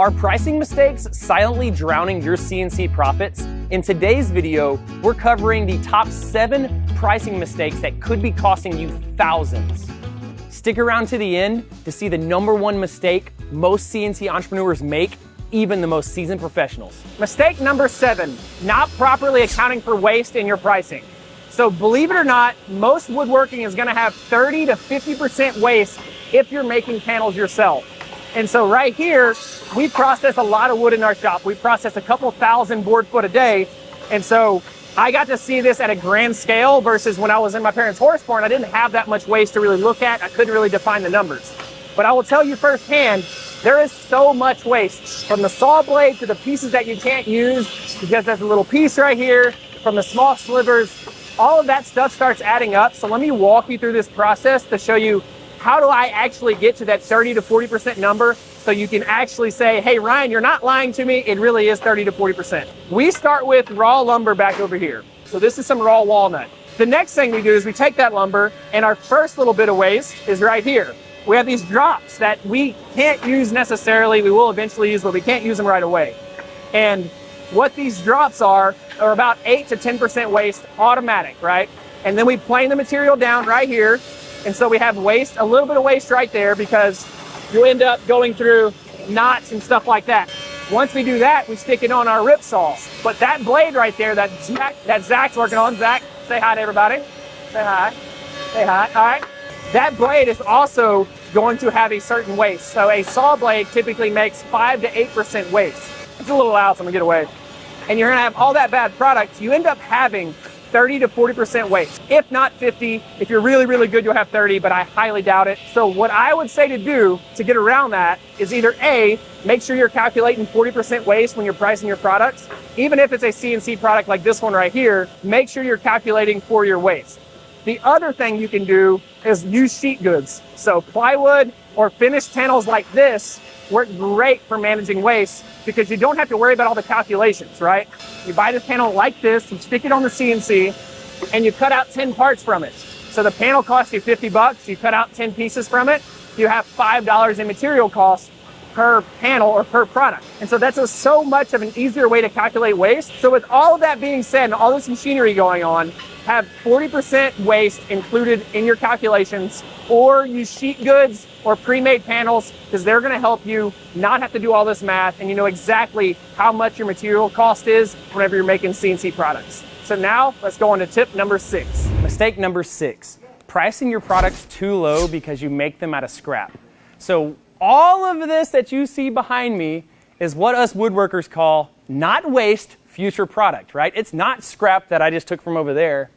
Are pricing mistakes silently drowning your CNC profits? In today's video, we're covering the top 7 pricing mistakes that could be costing you thousands. Stick around to the end to see the #1 mistake most CNC entrepreneurs make, even the most seasoned professionals. Mistake number 7, not properly accounting for waste in your pricing. So believe it or not, most woodworking is gonna have 30 to 50% waste if you're making panels yourself. And so right here, we process a lot of wood in our shop. We process a couple thousand board foot a day. And so I got to see this at a grand scale versus when I was in my parents' horse barn, I didn't have that much waste to really look at. I couldn't really define the numbers. But I will tell you firsthand, there is so much waste, from the saw blade to the pieces that you can't use because there's a little piece right here, from the small slivers. All of that stuff starts adding up. So let me walk you through this process to show you how do I actually get to that 30 to 40% number so you can actually say, hey, Ryan, you're not lying to me. It really is 30 to 40%. We start with raw lumber back over here. So this is some raw walnut. The next thing we do is we take that lumber, and our first little bit of waste is right here. We have these drops that we can't use necessarily. We will eventually use, but we can't use them right away. And what these drops are about 8 to 10% waste automatic, right? And then we plane the material down right here. And so we have waste, a little bit of waste right there because you end up going through knots and stuff like that. Once we do that, we stick it on our rip saw. But that blade right there that Zach's working on, Zach, say hi to everybody. Say hi. Say hi. All right. That blade is also going to have a certain waste. So a saw blade typically makes 5 to 8% waste. It's a little loud, so I'm gonna get away. And you're gonna have all that bad product. You end up having 30 to 40% waste. If not 50, if you're really, really good, you'll have 30, but I highly doubt it. So what I would say to do to get around that is either A, make sure you're calculating 40% waste when you're pricing your products. Even if it's a CNC product like this one right here, make sure you're calculating for your waste. The other thing you can do is use sheet goods. So plywood or finished panels like this work great for managing waste because you don't have to worry about all the calculations, right? You buy this panel like this, you stick it on the CNC, and you cut out 10 parts from it. So the panel costs you 50 bucks, you cut out 10 pieces from it, you have $5 in material costs per panel or per product. And so that's so much of an easier way to calculate waste. So with all of that being said and all this machinery going on, have 40% waste included in your calculations, or use sheet goods or pre-made panels because they're going to help you not have to do all this math, and you know exactly how much your material cost is whenever you're making CNC products. So now let's go on to tip number 6. Mistake number 6, pricing your products too low because you make them out of scrap. So all of this that you see behind me is what us woodworkers call not waste, future product, right? It's not scrap that I just took from over there.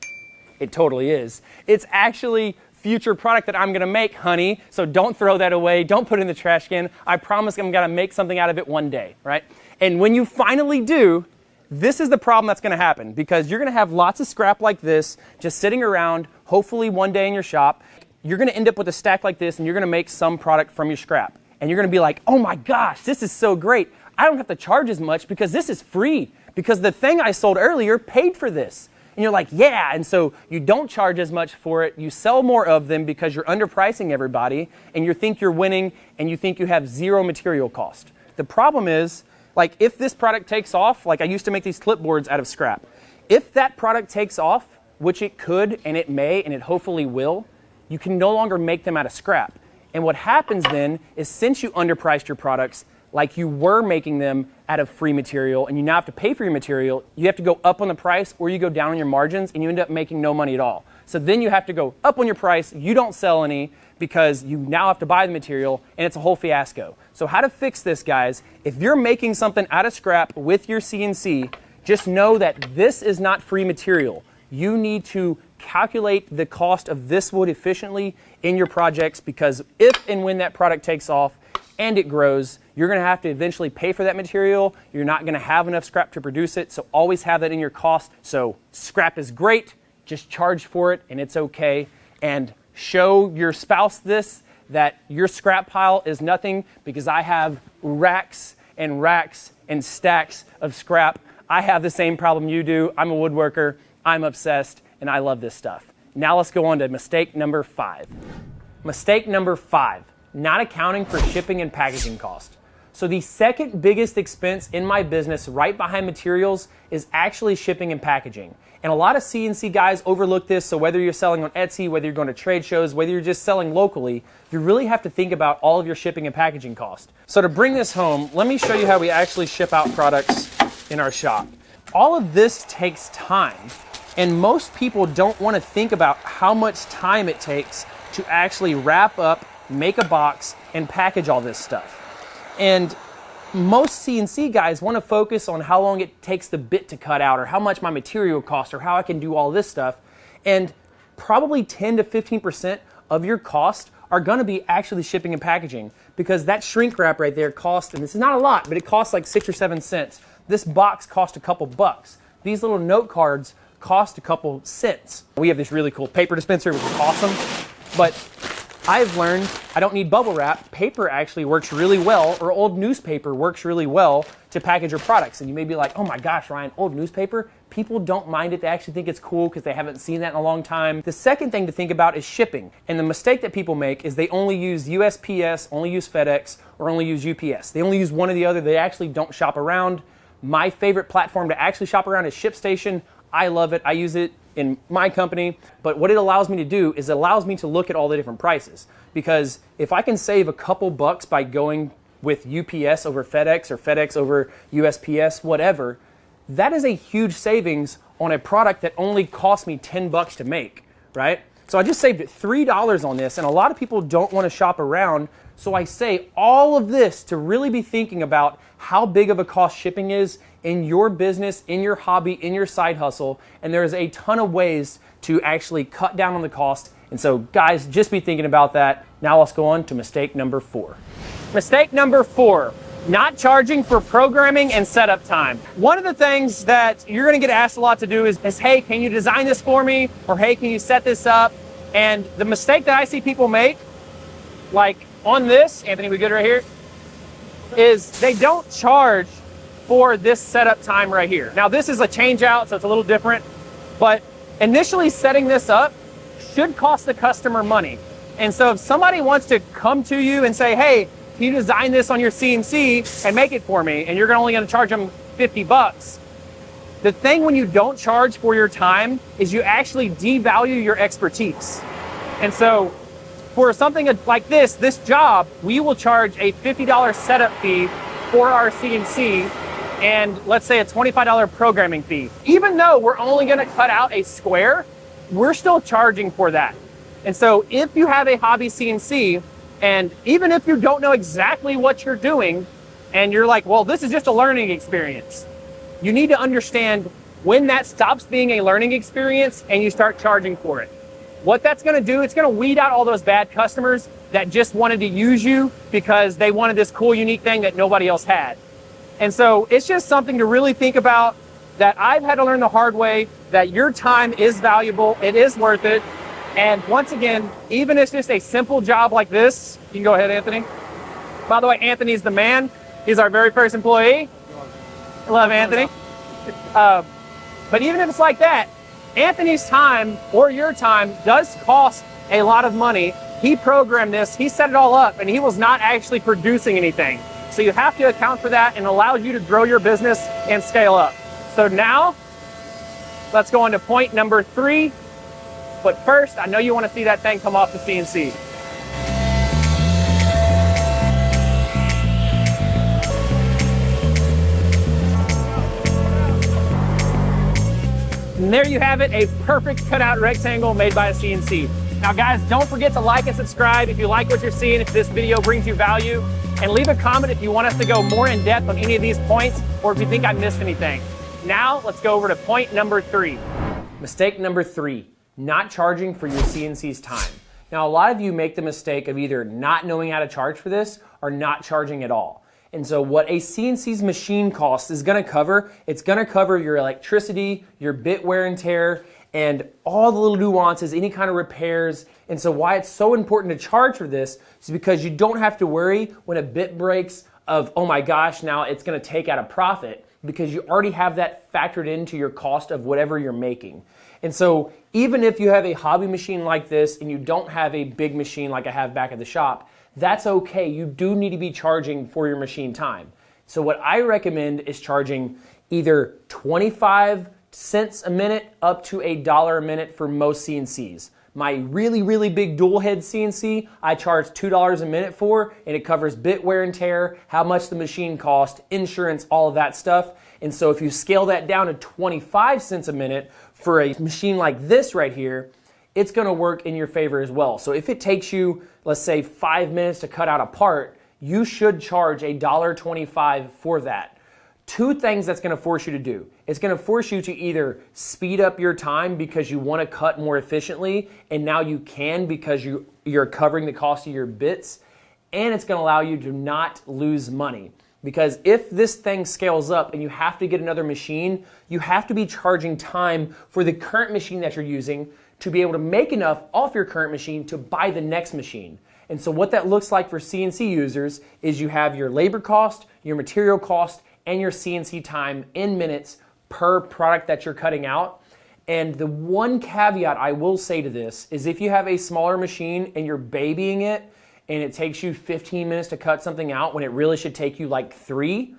It totally is. It's actually future product that I'm gonna make, honey. So don't throw that away. Don't put it in the trash can. I promise I'm gonna make something out of it one day, right? And when you finally do, this is the problem that's gonna happen because you're gonna have lots of scrap like this just sitting around, hopefully one day in your shop. You're gonna end up with a stack like this and you're gonna make some product from your scrap. And you're gonna be like, oh my gosh, this is so great. I don't have to charge as much because this is free because the thing I sold earlier paid for this. And you're like, yeah, and so you don't charge as much for it, you sell more of them because you're underpricing everybody, and you think you're winning, and you think you have zero material cost. The problem is, like if this product takes off, like I used to make these clipboards out of scrap. If that product takes off, which it could, and it may, and it hopefully will, you can no longer make them out of scrap. And what happens then is since you underpriced your products, like you were making them out of free material and you now have to pay for your material, you have to go up on the price or you go down on your margins and you end up making no money at all. So then you have to go up on your price, you don't sell any because you now have to buy the material and it's a whole fiasco. So how to fix this, guys, if you're making something out of scrap with your CNC, just know that this is not free material. You need to calculate the cost of this wood efficiently in your projects because if and when that product takes off and it grows, you're going to have to eventually pay for that material. You're not going to have enough scrap to produce it, so always have that in your cost. So scrap is great, just charge for it and it's okay. And show your spouse this, that your scrap pile is nothing because I have racks and racks and stacks of scrap. I have the same problem you do. I'm a woodworker, I'm obsessed, and I love this stuff. Now let's go on to mistake number 5. Mistake number 5, not accounting for shipping and packaging cost. So the second biggest expense in my business, right behind materials, is actually shipping and packaging. And a lot of CNC guys overlook this, so whether you're selling on Etsy, whether you're going to trade shows, whether you're just selling locally, you really have to think about all of your shipping and packaging cost. So to bring this home, let me show you how we actually ship out products in our shop. All of this takes time, and most people don't want to think about how much time it takes to actually wrap up, make a box, and package all this stuff. And most CNC guys want to focus on how long it takes the bit to cut out, or how much my material costs, or how I can do all this stuff. And probably 10 to 15% of your cost are going to be actually shipping and packaging, because that shrink wrap right there costs, and this is not a lot, but it costs like 6 or 7 cents. This box cost a couple bucks. These little note cards cost a couple cents. We have this really cool paper dispenser, which is awesome, but I've learned I don't need bubble wrap. Paper actually works really well, or old newspaper works really well to package your products. And you may be like, oh my gosh, Ryan, old newspaper? People don't mind it. They actually think it's cool because they haven't seen that in a long time. The second thing to think about is shipping. And the mistake that people make is they only use USPS, only use FedEx, or only use UPS. They only use one or the other. They actually don't shop around. My favorite platform to actually shop around is ShipStation. I love it. I use it in my company, but what it allows me to do is it allows me to look at all the different prices, because if I can save a couple bucks by going with UPS over FedEx, or FedEx over USPS, whatever, that is a huge savings on a product that only cost me 10 bucks to make, right? So I just saved $3 on this, and a lot of people don't want to shop around. So I say all of this to really be thinking about how big of a cost shipping is in your business, in your hobby, in your side hustle. And there's a ton of ways to actually cut down on the cost. And so guys, just be thinking about that. Now let's go on to mistake number 4. Mistake number 4, not charging for programming and setup time. One of the things that you're gonna get asked a lot to do is, hey, can you design this for me? Or hey, can you set this up? And the mistake that I see people make, like on this, Anthony, we good right here, is they don't charge for this setup time right here. Now this is a change out, so it's a little different, but initially setting this up should cost the customer money. And so if somebody wants to come to you and say, hey, can you design this on your CNC and make it for me? And you're only gonna charge them 50 bucks. The thing when you don't charge for your time is you actually devalue your expertise. And so for something like this job, we will charge a $50 setup fee for our CNC, and let's say a $25 programming fee. Even though we're only gonna cut out a square, we're still charging for that. And so if you have a hobby CNC, and even if you don't know exactly what you're doing, and you're like, well, this is just a learning experience, you need to understand when that stops being a learning experience and you start charging for it. What that's gonna do, it's gonna weed out all those bad customers that just wanted to use you because they wanted this cool, unique thing that nobody else had. And so it's just something to really think about, that I've had to learn the hard way, that your time is valuable, it is worth it. And once again, even if it's just a simple job like this, you can go ahead, Anthony. By the way, Anthony's the man. He's our very first employee. I love Anthony. But even if it's like that, Anthony's time or your time does cost a lot of money. He programmed this, he set it all up, and he was not actually producing anything. So you have to account for that, and it allows you to grow your business and scale up. So now, let's go on to point number 3. But first, I know you want to see that thing come off the CNC. And there you have it, a perfect cutout rectangle made by a CNC. Now guys, don't forget to like and subscribe if you like what you're seeing, if this video brings you value, and leave a comment if you want us to go more in depth on any of these points, or if you think I missed anything. Now, let's go over to point number 3. Mistake number 3, not charging for your CNC's time. Now, a lot of you make the mistake of either not knowing how to charge for this or not charging at all. And so what a CNC's machine cost is gonna cover, it's gonna cover your electricity, your bit wear and tear, and all the little nuances, any kind of repairs. And so why it's so important to charge for this is because you don't have to worry when a bit breaks of, oh my gosh, now it's gonna take out a profit, because you already have that factored into your cost of whatever you're making. And so even if you have a hobby machine like this and you don't have a big machine like I have back at the shop, that's okay. You do need to be charging for your machine time. So what I recommend is charging either 25 cents a minute up to $1 a minute for most CNCs. My really, really big dual head CNC, I charge $2 a minute for, and it covers bit wear and tear, how much the machine cost, insurance, all of that stuff. And so if you scale that down to 25 cents a minute for a machine like this right here, it's gonna work in your favor as well. So if it takes you, let's say 5 minutes to cut out a part, you should charge $1.25 for that. Two things that's gonna force you to do. It's gonna force you to either speed up your time because you wanna cut more efficiently, and now you can because you're covering the cost of your bits, and it's gonna allow you to not lose money. Because if this thing scales up and you have to get another machine, you have to be charging time for the current machine that you're using to be able to make enough off your current machine to buy the next machine. And so what that looks like for CNC users is you have your labor cost, your material cost, and your CNC time in minutes per product that you're cutting out. And the one caveat I will say to this is if you have a smaller machine and you're babying it and it takes you 15 minutes to cut something out when it really should take you like 3,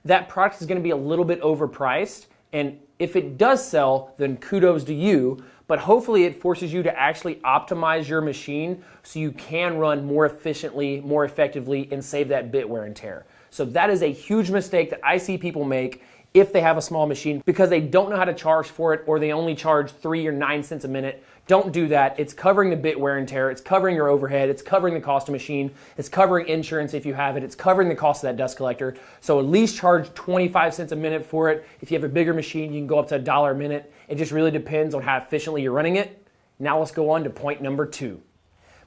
that product is gonna be a little bit overpriced. And if it does sell, then kudos to you. But hopefully it forces you to actually optimize your machine so you can run more efficiently, more effectively, and save that bit wear and tear. So that is a huge mistake that I see people make if they have a small machine because they don't know how to charge for it or they only charge 3 or 9 cents a minute. Don't do that. It's covering the bit wear and tear. It's covering your overhead. It's covering the cost of machine. It's covering insurance if you have it. It's covering the cost of that dust collector. So at least charge 25 cents a minute for it. If you have a bigger machine, you can go up to $1 a minute. It just really depends on how efficiently you're running it. Now let's go on to point number 2.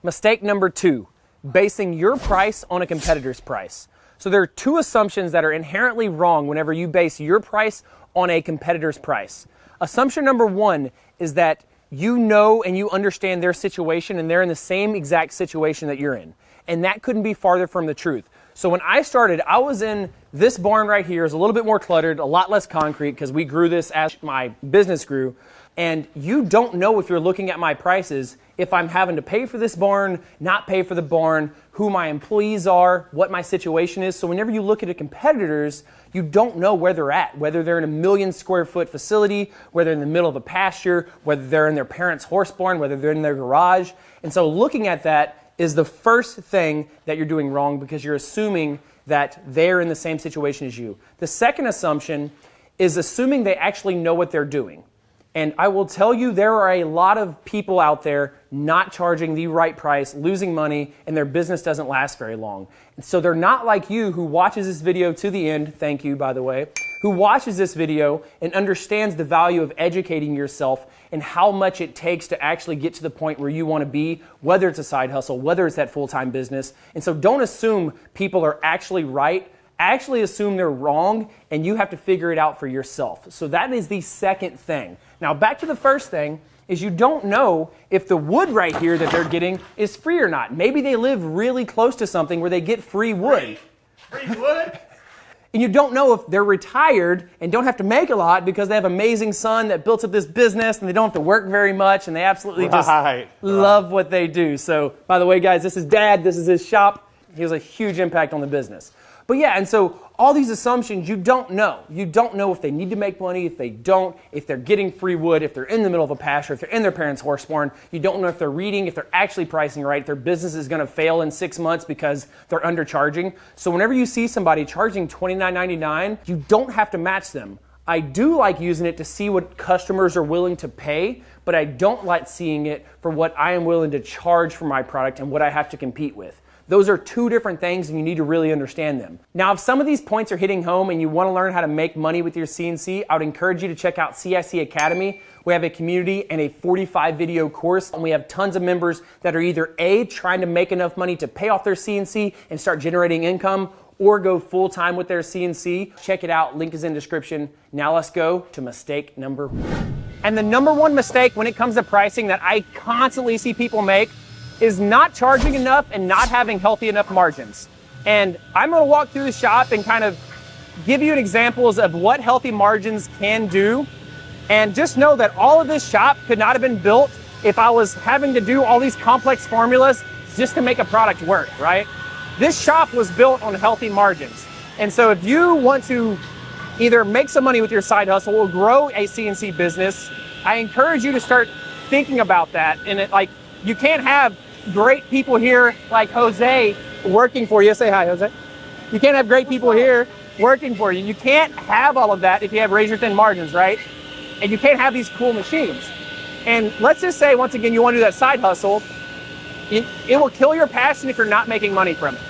Mistake number 2, basing your price on a competitor's price. So there are 2 assumptions that are inherently wrong whenever you base your price on a competitor's price. Assumption number 1 is that you know and you understand their situation and they're in the same exact situation that you're in. And that couldn't be farther from the truth. So when I started, I was in this barn right here. It's a little bit more cluttered, a lot less concrete because we grew this as my business grew. And you don't know if you're looking at my prices if I'm having to pay for this barn, not pay for the barn, who my employees are, what my situation is. So whenever you look at a competitors, you don't know where they're at, whether they're in a 1 million square foot facility, whether they're in the middle of a pasture, whether they're in their parents' horse barn, whether they're in their garage. And so looking at that is the first thing that you're doing wrong because you're assuming that they're in the same situation as you. The second assumption is assuming they actually know what they're doing. And I will tell you, there are a lot of people out there not charging the right price, losing money, and their business doesn't last very long. And so they're not like you who watches this video to the end, thank you, by the way, who watches this video and understands the value of educating yourself and how much it takes to actually get to the point where you want to be, whether it's a side hustle, whether it's that full-time business. And so don't assume people are actually right. Actually assume they're wrong, and you have to figure it out for yourself. So that is the second thing. Now back to the first thing is you don't know if the wood right here that they're getting is free or not. Maybe they live really close to something where they get free wood. Free wood? And you don't know if they're retired and don't have to make a lot because they have an amazing son that built up this business and they don't have to work very much and they absolutely just love what they do. So by the way, guys, this is Dad. This is his shop. He has a huge impact on the business. But yeah, and so all these assumptions, you don't know. You don't know if they need to make money, if they don't, if they're getting free wood, if they're in the middle of a pasture, if they're in their parents' horse barn. You don't know if they're reading, if they're actually pricing right, if their business is going to fail in 6 months because they're undercharging. So whenever you see somebody charging $29.99, you don't have to match them. I do like using it to see what customers are willing to pay, but I don't like seeing it for what I am willing to charge for my product and what I have to compete with. Those are 2 different things and you need to really understand them. Now, if some of these points are hitting home and you want to learn how to make money with your CNC, I would encourage you to check out CIC Academy. We have a community and a 45 video course, and we have tons of members that are either A, trying to make enough money to pay off their CNC and start generating income, or go full-time with their CNC. Check it out, link is in description. Now let's go to mistake number 1. And the number 1 mistake when it comes to pricing that I constantly see people make is not charging enough and not having healthy enough margins. And I'm gonna walk through the shop and kind of give you examples of what healthy margins can do. And just know that all of this shop could not have been built if I was having to do all these complex formulas just to make a product work, right? This shop was built on healthy margins. And so if you want to either make some money with your side hustle or grow a CNC business, I encourage you to start thinking about that. And like, you can't have great people here like Jose working for you. Say hi, Jose. You can't have great people here working for you. You can't have all of that if you have razor thin margins, right? And you can't have these cool machines. And let's just say, once again, you want to do that side hustle, it will kill your passion if you're not making money from it.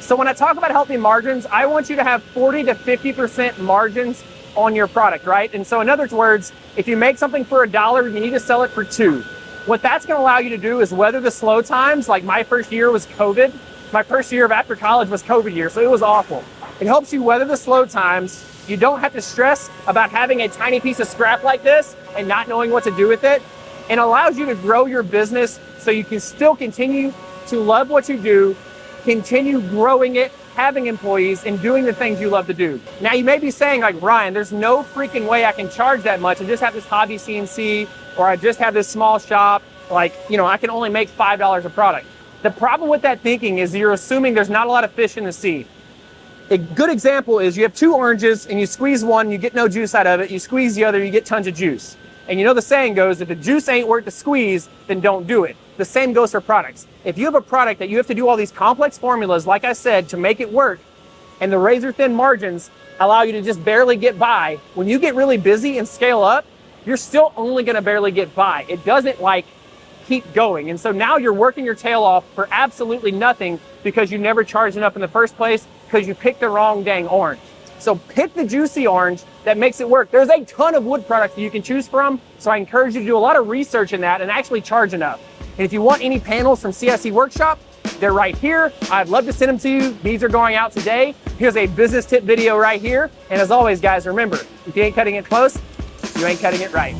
So when I talk about healthy margins, I want you to have 40 to 50% margins on your product, right? And so in other words, if you make something for $1, you need to sell it for $2. What that's going to allow you to do is weather the slow times. Like my first year was COVID. My first year of after college was COVID year, so it was awful. It helps you weather the slow times. You don't have to stress about having a tiny piece of scrap like this and not knowing what to do with it. It allows you to grow your business so you can still continue to love what you do, continue growing it, having employees, and doing the things you love to do. Now you may be saying like, Ryan, there's no freaking way I can charge that much. I just have this hobby CNC, or I just have this small shop. Like, you know, I can only make $5 a product. The problem with that thinking is you're assuming there's not a lot of fish in the sea. A good example is you have 2 oranges and you squeeze one, you get no juice out of it. You squeeze the other, you get tons of juice. And you know the saying goes, if the juice ain't worth the squeeze, then don't do it. The same goes for products. If you have a product that you have to do all these complex formulas, like I said, to make it work, and the razor thin margins allow you to just barely get by, when you get really busy and scale up, you're still only gonna barely get by. It doesn't like keep going. And so now you're working your tail off for absolutely nothing because you never charged enough in the first place because you picked the wrong dang orange. So pick the juicy orange that makes it work. There's a ton of wood products that you can choose from, so I encourage you to do a lot of research in that and actually charge enough. And if you want any panels from CSC Workshop, they're right here. I'd love to send them to you. These are going out today. Here's a business tip video right here. And as always, guys, remember, if you ain't cutting it close, you ain't cutting it right.